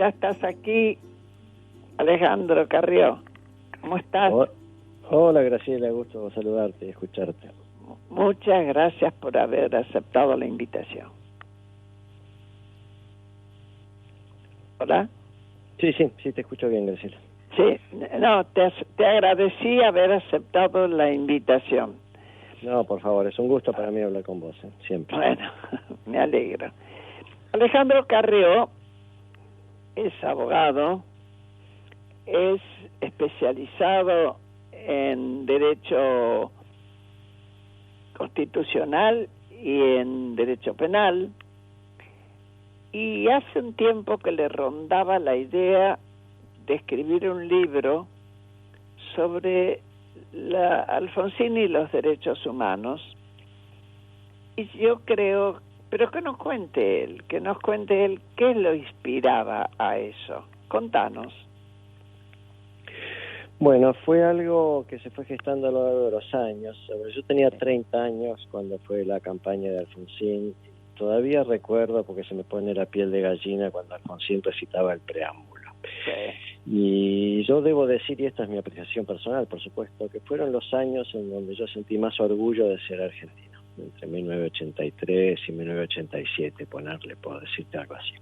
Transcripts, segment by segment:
ya estás aquí, Alejandro Carrió. ¿Cómo estás? Hola, Graciela, gusto saludarte y escucharte. Muchas gracias por haber aceptado la invitación. ¿Hola? Sí, te escucho bien, Graciela. Sí, no, te agradecí haber aceptado la invitación. No, por favor, es un gusto para mí hablar con vos, siempre. Bueno, me alegro. Alejandro Carrió es abogado, es especializado en Derecho Constitucional y en Derecho Penal, y hace un tiempo que le rondaba la idea de escribir un libro sobre Alfonsín y los derechos humanos. Y yo creo, pero que nos cuente él qué lo inspiraba a eso. Contanos. Bueno, fue algo que se fue gestando a lo largo de los años. Yo tenía 30 años cuando fue la campaña de Alfonsín. Todavía recuerdo, porque se me pone la piel de gallina, cuando Alfonsín recitaba el preámbulo. Sí. Y yo debo decir, y esta es mi apreciación personal, por supuesto, que fueron los años en donde yo sentí más orgullo de ser argentino, entre 1983 y 1987, puedo decirte algo así.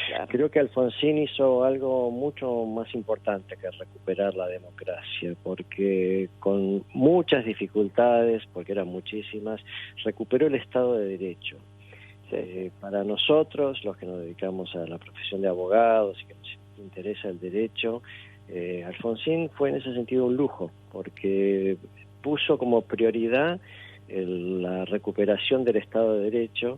Claro. Creo que Alfonsín hizo algo mucho más importante que recuperar la democracia, porque con muchas dificultades, porque eran muchísimas, recuperó el Estado de Derecho. Para nosotros, los que nos dedicamos a la profesión de abogados y que nos interesa el derecho, Alfonsín fue en ese sentido un lujo, porque puso como prioridad la recuperación del Estado de Derecho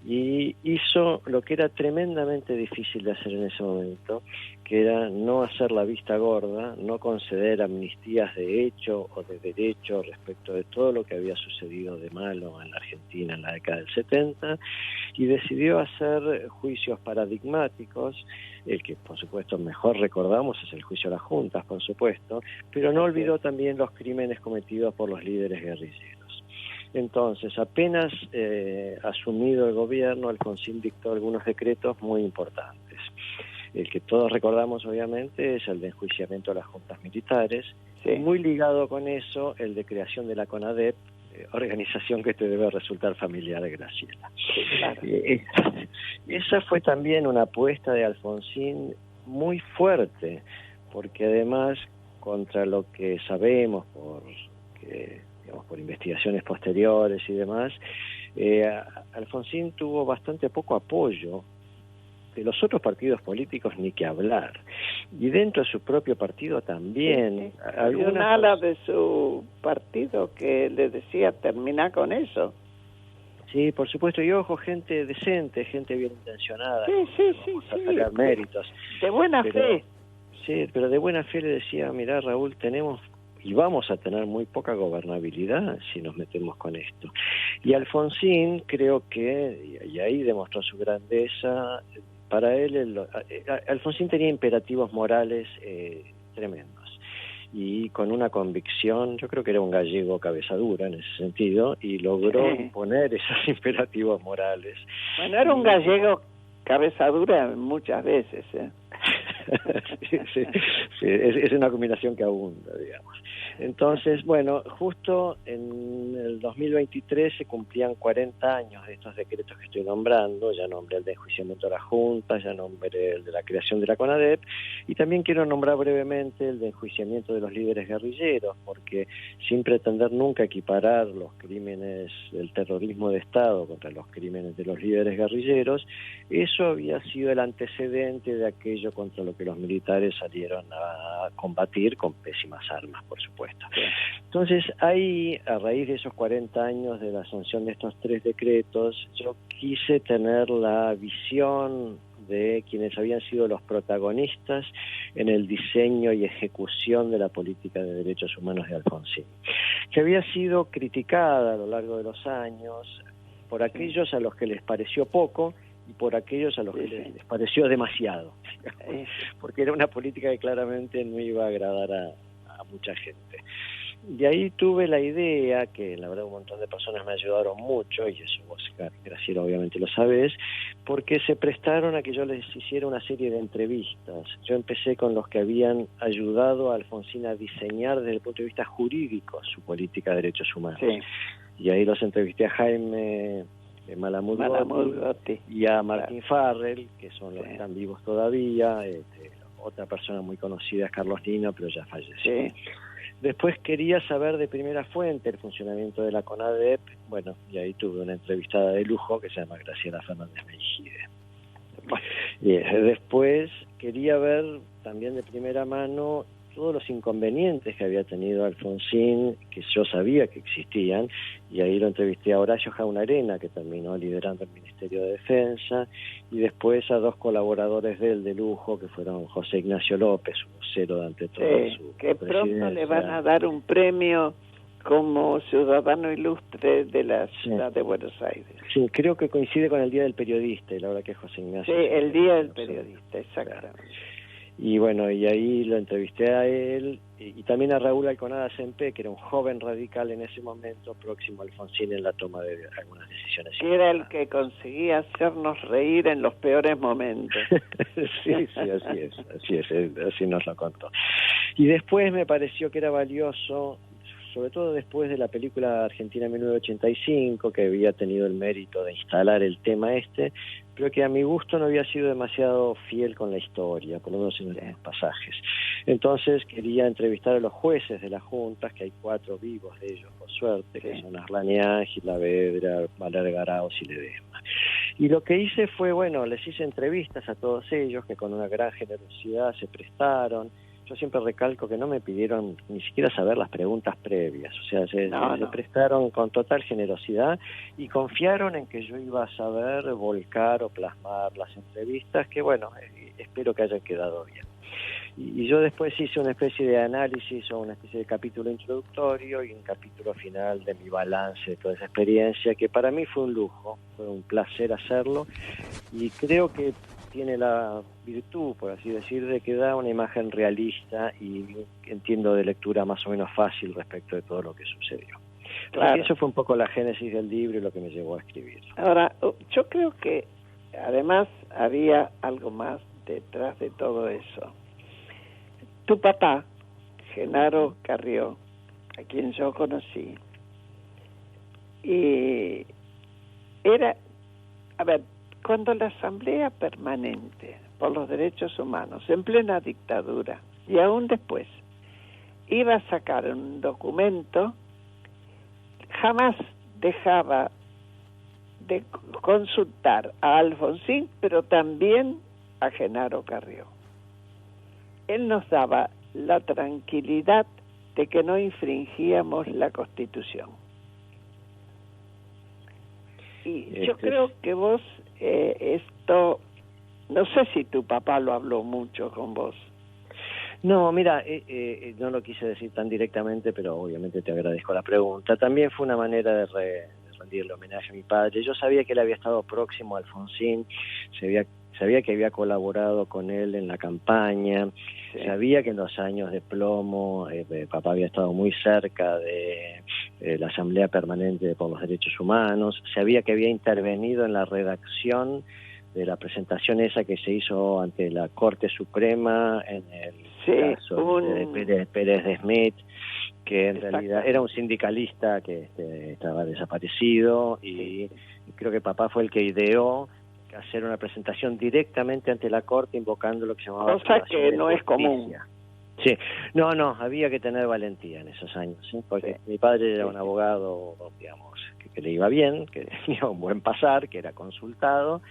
y hizo lo que era tremendamente difícil de hacer en ese momento, que era no hacer la vista gorda, no conceder amnistías de hecho o de derecho respecto de todo lo que había sucedido de malo en la Argentina en la década del 70, y decidió hacer juicios paradigmáticos. El que por supuesto mejor recordamos es el juicio a las juntas, por supuesto, pero no olvidó también los crímenes cometidos por los líderes guerrilleros. Entonces, apenas asumido el gobierno, Alfonsín dictó algunos decretos muy importantes. El que todos recordamos, obviamente, es el de enjuiciamiento a las juntas militares. Sí. Muy ligado con eso, el de creación de la CONADEP, organización que te debe resultar familiar, Graciela. Sí, claro. Esa fue también una apuesta de Alfonsín muy fuerte, porque además, contra lo que sabemos por investigaciones posteriores y demás, Alfonsín tuvo bastante poco apoyo de los otros partidos políticos, ni que hablar, y dentro de su propio partido también. Sí. Había un ala de su partido que le decía terminar con eso. Sí, por supuesto, y ojo, gente decente, gente bien intencionada, sí, sacar méritos. De buena fe. Sí, pero de buena fe le decía, mirá, Raúl, tenemos y vamos a tener muy poca gobernabilidad si nos metemos con esto. Y Alfonsín creo que, y ahí demostró su grandeza, para él, Alfonsín tenía imperativos morales tremendos, y con una convicción, yo creo que era un gallego cabeza dura en ese sentido, y logró imponer esos imperativos morales. Bueno, era un gallego cabeza dura muchas veces, sí, es una combinación que abunda, digamos. Entonces, bueno, justo en el 2023 se cumplían 40 años de estos decretos que estoy nombrando. Ya nombré el de enjuiciamiento a las juntas, ya nombré el de la creación de la CONADEP, y también quiero nombrar brevemente el de enjuiciamiento de los líderes guerrilleros, porque sin pretender nunca equiparar los crímenes del terrorismo de Estado contra los crímenes de los líderes guerrilleros, eso había sido el antecedente de aquello contra lo que los militares salieron a combatir con pésimas armas, por supuesto. Entonces, ahí, a raíz de esos 40 años de la sanción de estos 3 decretos, yo quise tener la visión de quienes habían sido los protagonistas en el diseño y ejecución de la política de derechos humanos de Alfonsín, que había sido criticada a lo largo de los años por aquellos a los que les pareció poco y por aquellos a los que les pareció demasiado, porque era una política que claramente no iba a agradar a mucha gente. Y ahí tuve la idea, que la verdad un montón de personas me ayudaron mucho, y eso vos, Graciela, obviamente lo sabés, porque se prestaron a que yo les hiciera una serie de entrevistas. Yo empecé con los que habían ayudado a Alfonsín a diseñar desde el punto de vista jurídico su política de derechos humanos. Sí. Y ahí los entrevisté a Jaime Malamud Gotti y a Martín Farrell, que son los que están vivos todavía. Otra persona muy conocida es Carlos Nino, pero ya falleció. Sí. Después quería saber de primera fuente el funcionamiento de la CONADEP, bueno, y ahí tuve una entrevistada de lujo que se llama Graciela Fernández Meijide. Después quería ver también de primera mano todos los inconvenientes que había tenido Alfonsín, que yo sabía que existían, y ahí lo entrevisté a Horacio Jaunarena, que terminó liderando el Ministerio de Defensa, y después a dos colaboradores de él de lujo, que fueron José Ignacio López, un vocero durante toda su que pronto le van a dar un premio como ciudadano ilustre de la ciudad de Buenos Aires. Sí, creo que coincide con el Día del Periodista, y la verdad que es José Ignacio. Sí, el Día del Periodista, exactamente. Claro. Y bueno, y ahí lo entrevisté a él, y también a Raúl Alconada Sempé, que era un joven radical en ese momento, próximo a Alfonsín en la toma de algunas decisiones. Que era el que conseguía hacernos reír en los peores momentos. Sí, así nos lo contó. Y después me pareció que era valioso, sobre todo después de la película Argentina 1985, que había tenido el mérito de instalar el tema pero que a mi gusto no había sido demasiado fiel con la historia, por lo menos en algunos pasajes. Entonces quería entrevistar a los jueces de las juntas, que hay 4 vivos de ellos, por suerte, que son Arlani Ángel, Lavedra, Valer Garaos y Ledesma. Y lo que hice fue, les hice entrevistas a todos ellos, que con una gran generosidad se prestaron. Yo siempre recalco que no me pidieron ni siquiera saber las preguntas previas, o sea, se prestaron con total generosidad y confiaron en que yo iba a saber volcar o plasmar las entrevistas, que espero que hayan quedado bien. Y yo después hice una especie de análisis o una especie de capítulo introductorio y un capítulo final de mi balance de toda esa experiencia, que para mí fue un lujo, fue un placer hacerlo, y creo que tiene la virtud, por así decir, de que da una imagen realista y entiendo de lectura más o menos fácil respecto de todo lo que sucedió. Claro. Eso fue un poco la génesis del libro y lo que me llevó a escribir. Ahora, yo creo que además había algo más detrás de todo eso. Tu papá, Genaro Carrió, a quien yo conocí, y era, cuando la Asamblea Permanente por los Derechos Humanos, en plena dictadura, y aún después, iba a sacar un documento, jamás dejaba de consultar a Alfonsín, pero también a Genaro Carrió. Él nos daba la tranquilidad de que no infringíamos la Constitución. Y yo creo que vos esto, no sé si tu papá lo habló mucho con vos. No, mira, no lo quise decir tan directamente, pero obviamente te agradezco la pregunta. También fue una manera de rendirle homenaje a mi padre. Yo sabía que él había estado próximo a Alfonsín, sabía que había colaborado con él en la campaña, sabía que en los años de plomo papá había estado muy cerca de la Asamblea Permanente por los Derechos Humanos, sabía que había intervenido en la redacción de la presentación esa que se hizo ante la Corte Suprema en el caso de Pérez de Smith, que en realidad era un sindicalista que estaba desaparecido, y creo que papá fue el que ideó hacer una presentación directamente ante la Corte invocando lo que se llamaba... Cosa que no es común. Sí, no, había que tener valentía en esos años, ¿sí? Porque mi padre era un abogado, digamos, que le iba bien, que tenía un buen pasar, que era consultado,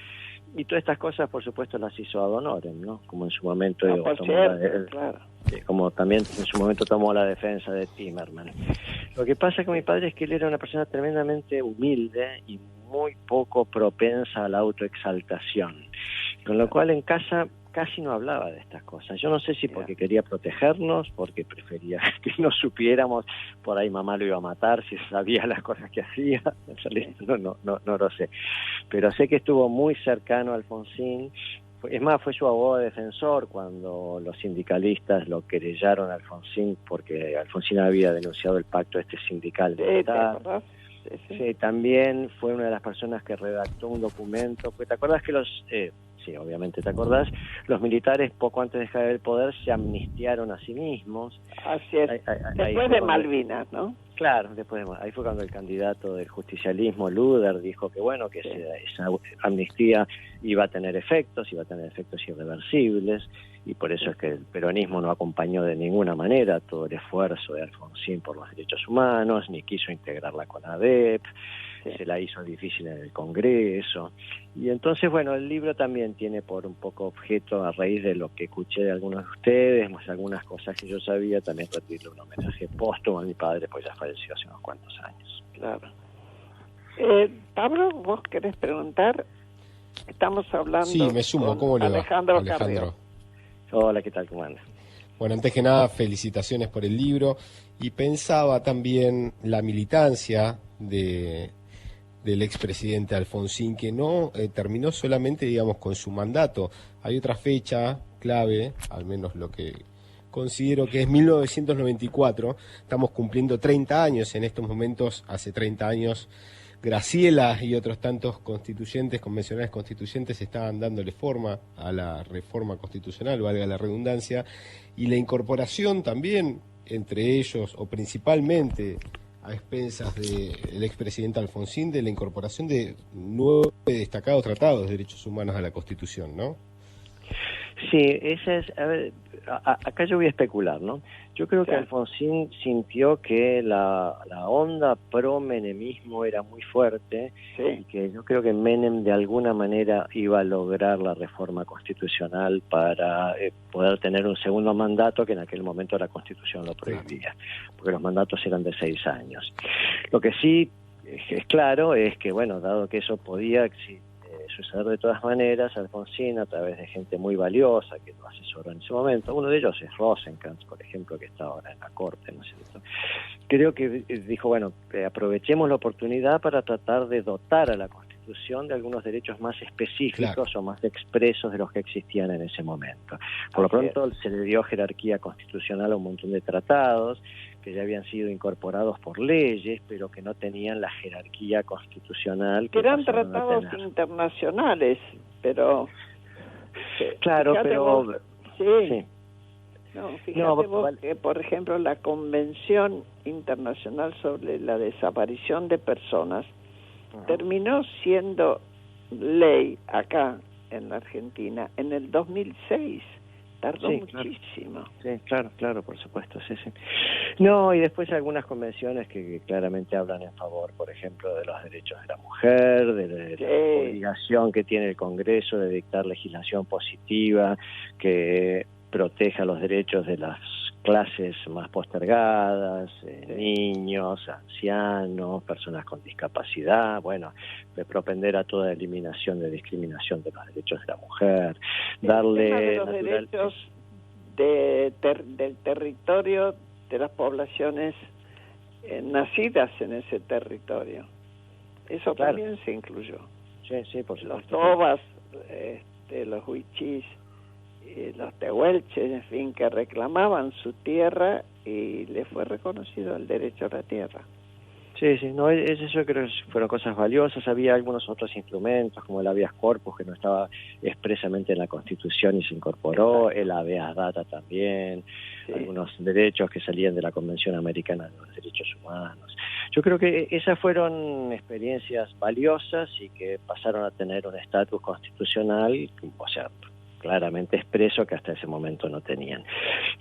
y todas estas cosas, por supuesto, las hizo ad honorem, ¿no? Como en su momento como también en su momento tomó la defensa de Timerman. Lo que pasa con mi padre es que él era una persona tremendamente humilde y muy poco propensa a la autoexaltación, con lo cual en casa casi no hablaba de estas cosas. Yo no sé si porque quería protegernos, porque prefería que no supiéramos, por ahí mamá lo iba a matar si sabía las cosas que hacía, no lo sé. Pero sé que estuvo muy cercano a Alfonsín, Es más, fue su abogado defensor cuando los sindicalistas lo querellaron a Alfonsín, porque Alfonsín había denunciado el pacto sindical militar. Sí, también fue una de las personas que redactó un documento, porque te acordás que sí, obviamente te acordás, los militares poco antes de dejar el poder se amnistiaron a sí mismos. Así es, después de Malvinas, ¿no? Claro, ahí fue cuando el candidato del justicialismo, Luder, dijo que bueno, que esa amnistía iba a tener efectos irreversibles, y por eso es que el peronismo no acompañó de ninguna manera todo el esfuerzo de Alfonsín por los derechos humanos, ni quiso integrarla con ADEP, se la hizo difícil en el Congreso. Y entonces, bueno, el libro también tiene por un poco objeto, a raíz de lo que escuché de algunos de ustedes, más algunas cosas que yo sabía, también rendirle un homenaje póstumo a mi padre, pues ya falleció hace unos cuantos años. Claro. Pablo, ¿vos querés preguntar? Estamos hablando. Sí, me sumo. ¿Cómo le va? Alejandro Carrió. Hola, ¿qué tal? ¿Cómo anda? Bueno, antes que nada, felicitaciones por el libro. Y pensaba también la militancia del expresidente Alfonsín, que no terminó solamente, digamos, con su mandato. Hay otra fecha clave, al menos lo que considero que es 1994. Estamos cumpliendo 30 años en estos momentos. Hace 30 años Graciela y otros tantos constituyentes, convencionales constituyentes, estaban dándole forma a la reforma constitucional, valga la redundancia, y la incorporación también, entre ellos, o principalmente a expensas del expresidente Alfonsín, de la incorporación de 9 destacados tratados de derechos humanos a la Constitución, ¿no? Sí, esa es, a ver, acá yo voy a especular, ¿no? Yo creo que Alfonsín sintió que la onda pro-menemismo era muy fuerte, y que yo creo que Menem de alguna manera iba a lograr la reforma constitucional para poder tener un segundo mandato, que en aquel momento la Constitución lo prohibía, porque los mandatos eran de 6 años. Lo que sí es claro es que, bueno, dado que eso podía suceder de todas maneras, Alfonsín, a través de gente muy valiosa que lo asesoró en ese momento, uno de ellos es Rosenkrantz, por ejemplo, que está ahora en la Corte, ¿no es cierto? Creo que dijo, bueno, aprovechemos la oportunidad para tratar de dotar a la Constitución de algunos derechos más específicos o más expresos de los que existían en ese momento. Por lo pronto se le dio jerarquía constitucional a un montón de tratados que ya habían sido incorporados por leyes, pero que no tenían la jerarquía constitucional. Que eran tratados internacionales, pero... Claro, pero... Vos, sí. No, fíjate vos que, por ejemplo, la Convención Internacional sobre la Desaparición de Personas terminó siendo ley acá en la Argentina en el 2006. Tardó muchísimo. Sí, claro, por supuesto, sí. No, y después algunas convenciones que claramente hablan en favor, por ejemplo, de los derechos de la mujer, de la obligación que tiene el Congreso de dictar legislación positiva que proteja los derechos de las clases más postergadas, niños, ancianos, personas con discapacidad, bueno, de propender a toda eliminación de discriminación de los derechos de la mujer, darle tema de los derechos del territorio de las poblaciones nacidas en ese territorio. Eso también se incluyó. Sí, por supuesto. Los tobas, los huichís, los tehuelches, en fin, que reclamaban su tierra y les fue reconocido el derecho a la tierra. Sí, no, eso yo creo que fueron cosas valiosas. Había algunos otros instrumentos, como el habeas corpus, que no estaba expresamente en la Constitución y se incorporó, el habeas data también, algunos derechos que salían de la Convención Americana de los Derechos Humanos. Yo creo que esas fueron experiencias valiosas y que pasaron a tener un estatus constitucional, o sea, claramente expreso, que hasta ese momento no tenían.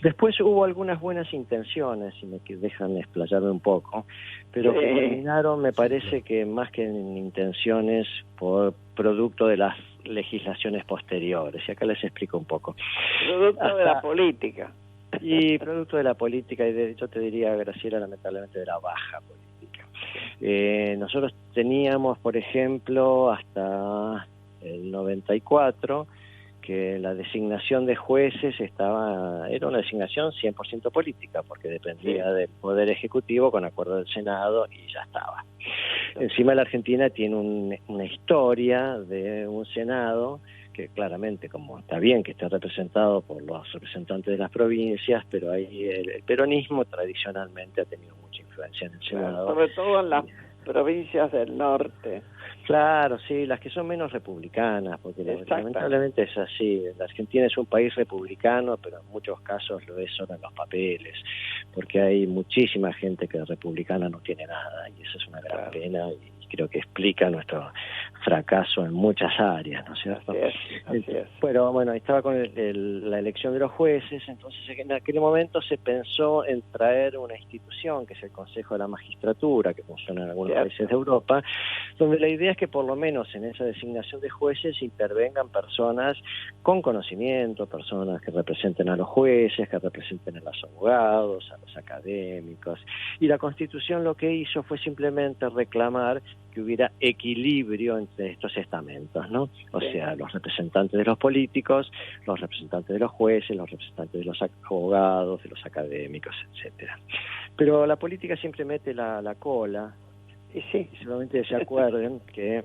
Después hubo algunas buenas intenciones, si me dejan explayarme un poco, pero que terminaron, me parece que más que en intenciones, por producto de las legislaciones posteriores, y acá les explico un poco. Producto de la política. Y producto de la política, y yo te diría, Graciela, lamentablemente de la baja política. Nosotros teníamos, por ejemplo, hasta el 94, que la designación de jueces era una designación 100% política, porque dependía del Poder Ejecutivo con acuerdo del Senado y ya estaba. Encima la Argentina tiene una historia de un Senado que claramente, como está bien que esté representado por los representantes de las provincias, pero ahí el peronismo tradicionalmente ha tenido mucha influencia en el Senado. Sobre todo en las provincias del norte. Claro, sí, las que son menos republicanas, porque lamentablemente es así. La Argentina es un país republicano, pero en muchos casos lo es solo en los papeles, porque hay muchísima gente que de republicana no tiene nada, y eso es una gran pena, y creo que explica nuestro fracaso en muchas áreas, ¿no es cierto? Así es. Pero bueno, estaba con la elección de los jueces, entonces en aquel momento se pensó en traer una institución, que es el Consejo de la Magistratura, que funciona en algunos países de Europa, donde la idea es que por lo menos en esa designación de jueces intervengan personas con conocimiento, personas que representen a los jueces, que representen a los abogados, a los académicos, y la Constitución lo que hizo fue simplemente reclamar que hubiera equilibrio entre estos estamentos, ¿no? O sea, los representantes de los políticos, los representantes de los jueces, los representantes de los abogados, de los académicos, etcétera. Pero la política siempre mete la cola, y sí, seguramente se acuerden que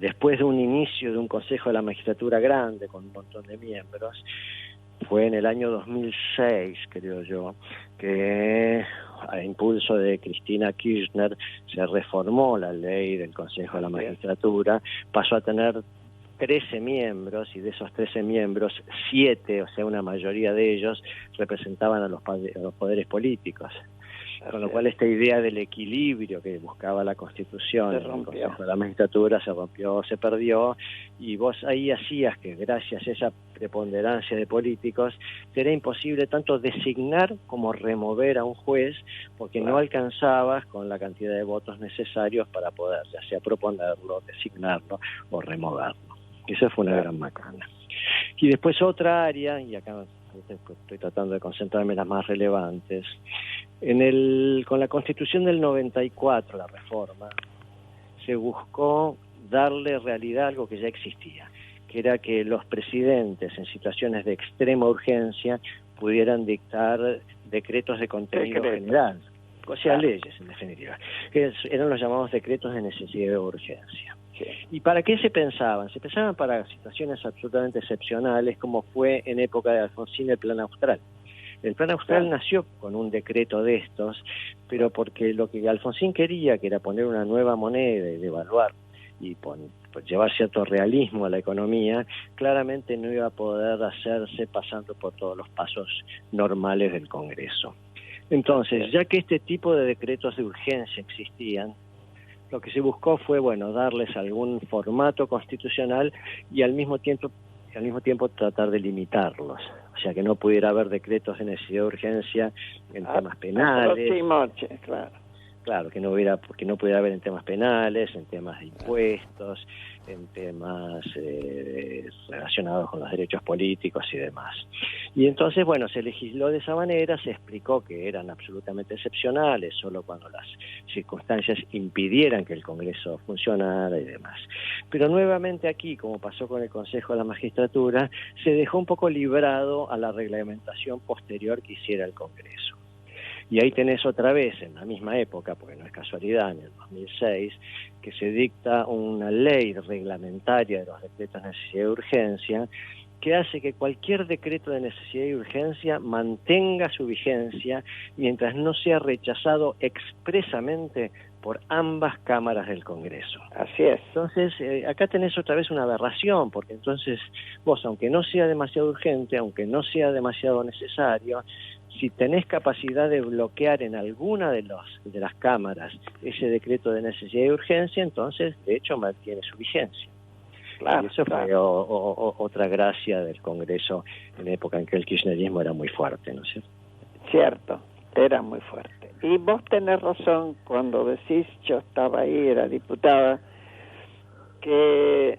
después de un inicio de un Consejo de la Magistratura grande, con un montón de miembros, fue en el año 2006, creo yo, que a impulso de Cristina Kirchner se reformó la ley del Consejo de la Magistratura, pasó a tener 13 miembros, y de esos 13 miembros, 7, o sea, una mayoría de ellos, representaban a los poderes políticos. Con lo cual esta idea del equilibrio que buscaba la Constitución, el Consejo de la Magistratura, se rompió, se perdió, y vos ahí hacías que gracias a esa preponderancia de políticos, te era imposible tanto designar como remover a un juez, porque no alcanzabas con la cantidad de votos necesarios para poder, ya sea proponerlo, designarlo o removerlo. Esa fue una gran macana. Y después otra área, y acá estoy tratando de concentrarme en las más relevantes, con la Constitución del 94, la reforma, se buscó darle realidad a algo que ya existía, que era que los presidentes en situaciones de extrema urgencia pudieran dictar decretos de contenido general, o sea, leyes en definitiva, que eran los llamados decretos de necesidad de urgencia. ¿Y para qué se pensaban? Se pensaban para situaciones absolutamente excepcionales, como fue en época de Alfonsín el Plan Austral. El Plan Austral nació con un decreto de estos, pero porque lo que Alfonsín quería, que era poner una nueva moneda y devaluar y llevar cierto realismo a la economía, claramente no iba a poder hacerse pasando por todos los pasos normales del Congreso. Entonces, ya que este tipo de decretos de urgencia existían, lo que se buscó fue, darles algún formato constitucional y al mismo tiempo tratar de limitarlos. O sea, que no pudiera haber decretos de necesidad de urgencia en temas penales. Claro, que no pudiera haber en temas penales, en temas de impuestos, en temas relacionados con los derechos políticos y demás. Y entonces, se legisló de esa manera, se explicó que eran absolutamente excepcionales, solo cuando las circunstancias impidieran que el Congreso funcionara y demás. Pero nuevamente aquí, como pasó con el Consejo de la Magistratura, se dejó un poco librado a la reglamentación posterior que hiciera el Congreso. Y ahí tenés otra vez, en la misma época, porque no es casualidad, en el 2006, que se dicta una ley reglamentaria de los decretos de necesidad de urgencia, que hace que cualquier decreto de necesidad y urgencia mantenga su vigencia mientras no sea rechazado expresamente por ambas cámaras del Congreso. Así es. Entonces, acá tenés otra vez una aberración, porque entonces vos, aunque no sea demasiado urgente, aunque no sea demasiado necesario, si tenés capacidad de bloquear en alguna de las cámaras ese decreto de necesidad y urgencia, entonces, de hecho, mantiene su vigencia. Claro, y eso fue otra gracia del Congreso en época en que el kirchnerismo era muy fuerte, ¿no es cierto? Cierto, era muy fuerte. Y vos tenés razón cuando decís, yo estaba ahí, era diputada, que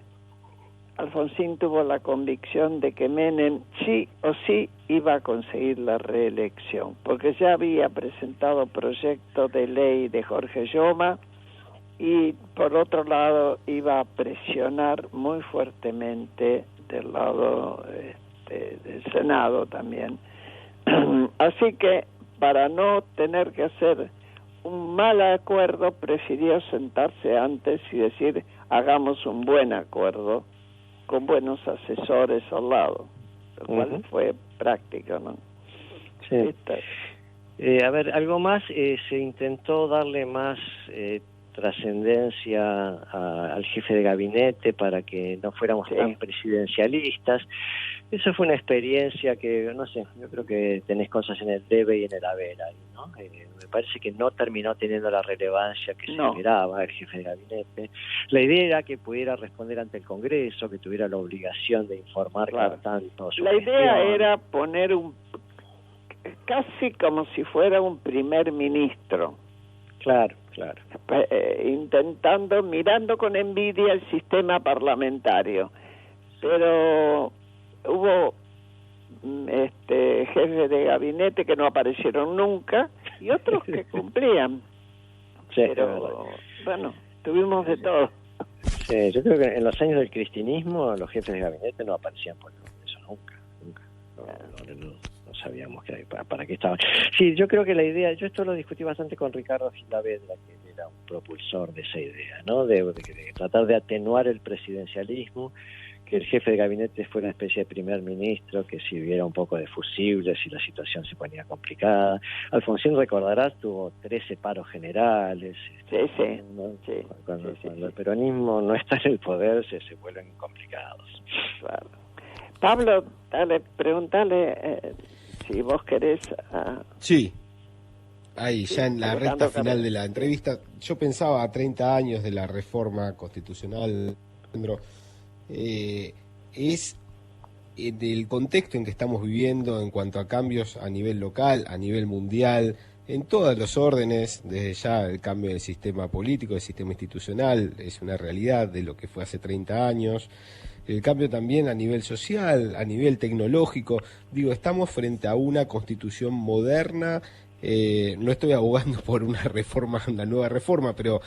Alfonsín tuvo la convicción de que Menem sí o sí iba a conseguir la reelección, porque ya había presentado proyecto de ley de Jorge Lloma y por otro lado iba a presionar muy fuertemente del lado del Senado también. Así que para no tener que hacer un mal acuerdo, prefirió sentarse antes y decir, hagamos un buen acuerdo. con buenos asesores al lado, lo cual fue práctico, ¿no? Sí. A ver, algo más, se intentó darle más trascendencia al jefe de gabinete para que no fuéramos tan presidencialistas. Eso fue una experiencia que, no sé, yo creo que tenés cosas en el debe y en el haber ahí, ¿no? Me parece que no terminó teniendo la relevancia que se esperaba el jefe de gabinete. La idea era que pudiera responder ante el Congreso, que tuviera la obligación de informar cada tanto. La idea era poner casi como si fuera un primer ministro. Claro. Intentando, mirando con envidia el sistema parlamentario. Pero hubo jefes de gabinete que no aparecieron nunca y otros que cumplían. Sí, pero bueno, tuvimos de todo. Sí, yo creo que en los años del cristianismo los jefes de gabinete no aparecían por eso nunca. No sabíamos para qué estaban. Sí, yo creo que la idea, yo esto lo discutí bastante con Ricardo Gilavedra, que era un propulsor de esa idea, ¿no? De tratar de atenuar el presidencialismo, que el jefe de gabinete fuera una especie de primer ministro que sirviera un poco de fusible si la situación se ponía complicada. Alfonsín, recordarás, tuvo 13 paros generales. Cuando el peronismo no está en el poder, se vuelven complicados. Claro. Pablo, pregúntale si vos querés... Sí, ahí ya en la recta final de la entrevista, yo pensaba a 30 años de la reforma constitucional, es del contexto en que estamos viviendo en cuanto a cambios a nivel local, a nivel mundial, en todos los órdenes, desde ya el cambio del sistema político, del sistema institucional, es una realidad de lo que fue hace 30 años, el cambio también a nivel social, a nivel tecnológico, estamos frente a una constitución moderna. No estoy abogando por una nueva reforma, pero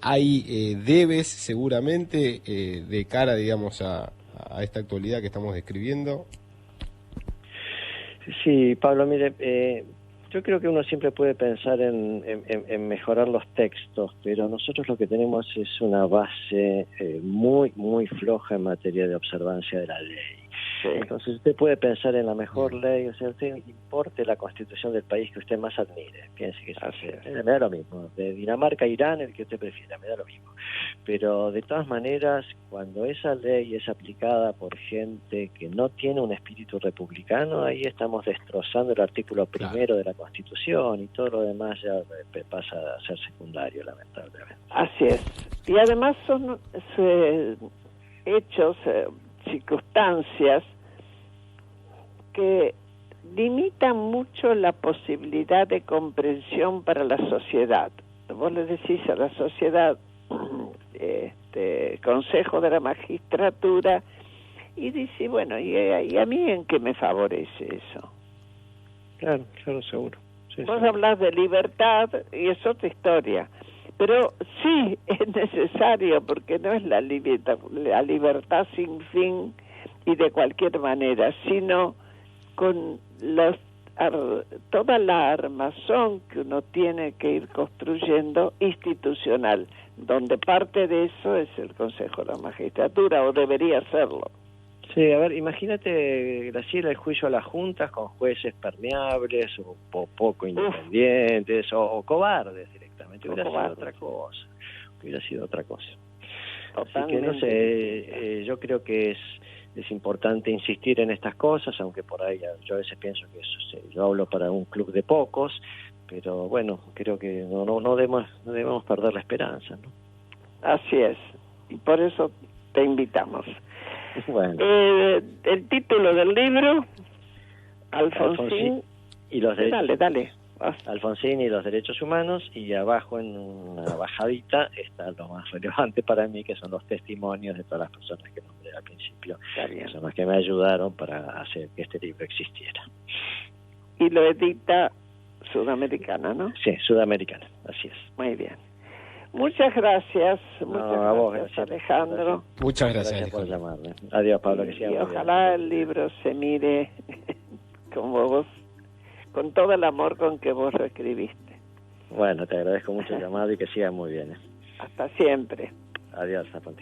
hay debes seguramente de cara, digamos, a esta actualidad que estamos describiendo. Sí, Pablo, mire, yo creo que uno siempre puede pensar en mejorar los textos, pero nosotros lo que tenemos es una base muy, muy floja en materia de observancia de la ley. Entonces usted puede pensar en la mejor ley, o sea, usted importe la constitución del país que usted más admire, piense que me da lo mismo, de Dinamarca a Irán, el que usted prefiera, me da lo mismo. Pero de todas maneras, cuando esa ley es aplicada por gente que no tiene un espíritu republicano, ahí estamos destrozando el artículo primero de la Constitución y todo lo demás ya pasa a ser secundario, lamentablemente. Así es. Y además son hechos, circunstancias que limitan mucho la posibilidad de comprensión para la sociedad. Vos le decís a la sociedad, Consejo de la Magistratura, y dice, bueno, ¿y a mí en qué me favorece eso? Claro, seguro. Sí, vos hablás de libertad y es otra historia. Pero sí es necesario, porque no es la libertad sin fin y de cualquier manera, sino con toda la armazón que uno tiene que ir construyendo institucional, donde parte de eso es el Consejo de la Magistratura, o debería serlo. Sí, a ver, imagínate, Graciela, el juicio a las juntas con jueces permeables o poco independientes o cobardes directamente. Hubiera sido otra cosa. Así que, no sé, yo creo que es importante insistir en estas cosas, aunque por ahí yo a veces pienso que yo hablo para un club de pocos, pero bueno, creo que no debemos perder la esperanza, ¿no? Así es, y por eso te invitamos. Bueno. El título del libro, Alfonsín y los derechos. Dale. Alfonsín y los derechos humanos, y abajo en una bajadita está lo más relevante para mí, que son los testimonios de todas las personas que nombré al principio, que son los que me ayudaron para hacer que este libro existiera. Y lo edita Sudamericana, ¿no? Sí, Sudamericana, así es. Muy bien. Muchas gracias, gracias, Alejandro. Muchas gracias por llamarme. Adiós, Pablo, que siga muy bien. Ojalá el libro se mire como vos, con todo el amor con que vos lo escribiste. Bueno, te agradezco mucho el llamado y que siga muy bien. Hasta siempre. Adiós, hasta pronto.